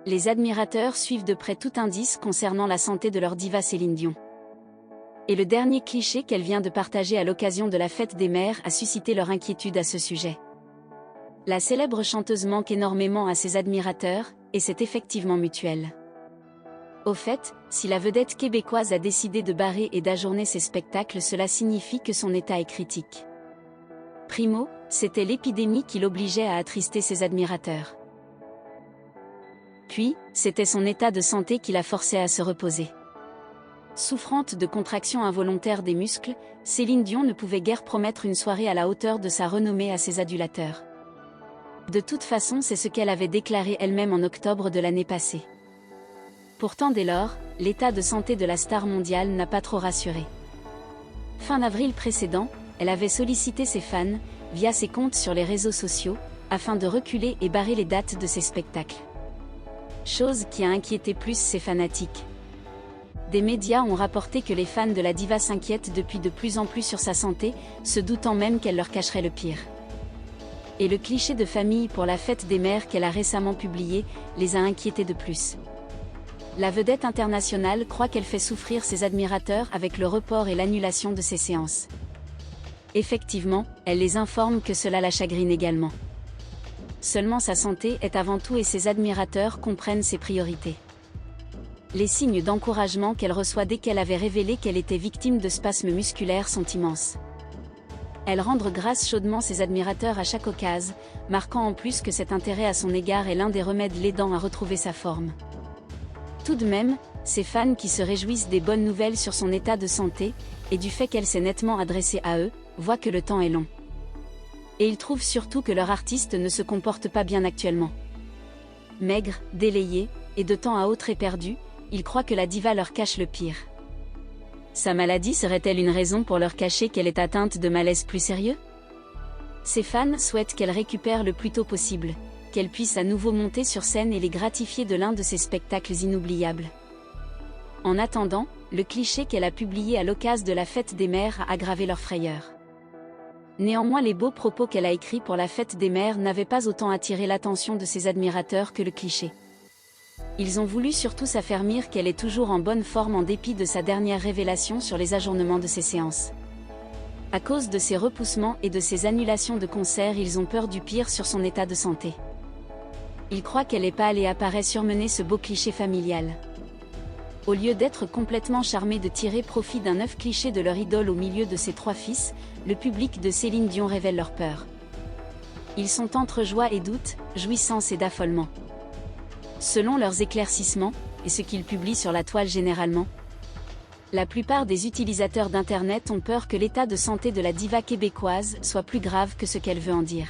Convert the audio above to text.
Les admirateurs suivent de près tout indice concernant la santé de leur diva Céline Dion. Et le dernier cliché qu'elle vient de partager à l'occasion de la fête des mères a suscité leur inquiétude à ce sujet. La célèbre chanteuse manque énormément à ses admirateurs, et c'est effectivement mutuel. Au fait, si la vedette québécoise a décidé de barrer et d'ajourner ses spectacles, cela signifie que son état est critique. Primo, c'était l'épidémie qui l'obligeait à attrister ses admirateurs. Puis, c'était son état de santé qui la forçait à se reposer. Souffrante de contractions involontaires des muscles, Céline Dion ne pouvait guère promettre une soirée à la hauteur de sa renommée à ses adulateurs. De toute façon, c'est ce qu'elle avait déclaré elle-même en octobre de l'année passée. Pourtant dès lors, l'état de santé de la star mondiale n'a pas trop rassuré. Fin avril précédent, elle avait sollicité ses fans, via ses comptes sur les réseaux sociaux, afin de reculer et barrer les dates de ses spectacles. Chose qui a inquiété plus ses fanatiques. Des médias ont rapporté que les fans de la diva s'inquiètent depuis de plus en plus sur sa santé, se doutant même qu'elle leur cacherait le pire. Et le cliché de famille pour la fête des mères qu'elle a récemment publié, les a inquiétés de plus. La vedette internationale croit qu'elle fait souffrir ses admirateurs avec le report et l'annulation de ses séances. Effectivement, elle les informe que cela la chagrine également. Seulement sa santé est avant tout et ses admirateurs comprennent ses priorités. Les signes d'encouragement qu'elle reçoit dès qu'elle avait révélé qu'elle était victime de spasmes musculaires sont immenses. Elle rend grâce chaudement ses admirateurs à chaque occasion, marquant en plus que cet intérêt à son égard est l'un des remèdes l'aidant à retrouver sa forme. Tout de même, ses fans qui se réjouissent des bonnes nouvelles sur son état de santé, et du fait qu'elle s'est nettement adressée à eux, voient que le temps est long. Et ils trouvent surtout que leur artiste ne se comporte pas bien actuellement. Maigre, délayé, et de temps à autre éperdu, ils croient que la diva leur cache le pire. Sa maladie serait-elle une raison pour leur cacher qu'elle est atteinte de malaise plus sérieux? Ses fans souhaitent qu'elle récupère le plus tôt possible, qu'elle puisse à nouveau monter sur scène et les gratifier de l'un de ses spectacles inoubliables. En attendant, le cliché qu'elle a publié à l'occasion de la fête des mères a aggravé leur frayeur. Néanmoins, les beaux propos qu'elle a écrits pour la fête des mères n'avaient pas autant attiré l'attention de ses admirateurs que le cliché. Ils ont voulu surtout s'affermir qu'elle est toujours en bonne forme en dépit de sa dernière révélation sur les ajournements de ses séances. À cause de ses repoussements et de ses annulations de concerts, ils ont peur du pire sur son état de santé. Ils croient qu'elle est pâle et apparaît surmener ce beau cliché familial. Au lieu d'être complètement charmés de tirer profit d'un œuf cliché de leur idole au milieu de ses 3 fils, le public de Céline Dion révèle leur peur. Ils sont entre joie et doute, jouissance et d'affolement. Selon leurs éclaircissements, et ce qu'ils publient sur la toile généralement, la plupart des utilisateurs d'Internet ont peur que l'état de santé de la diva québécoise soit plus grave que ce qu'elle veut en dire.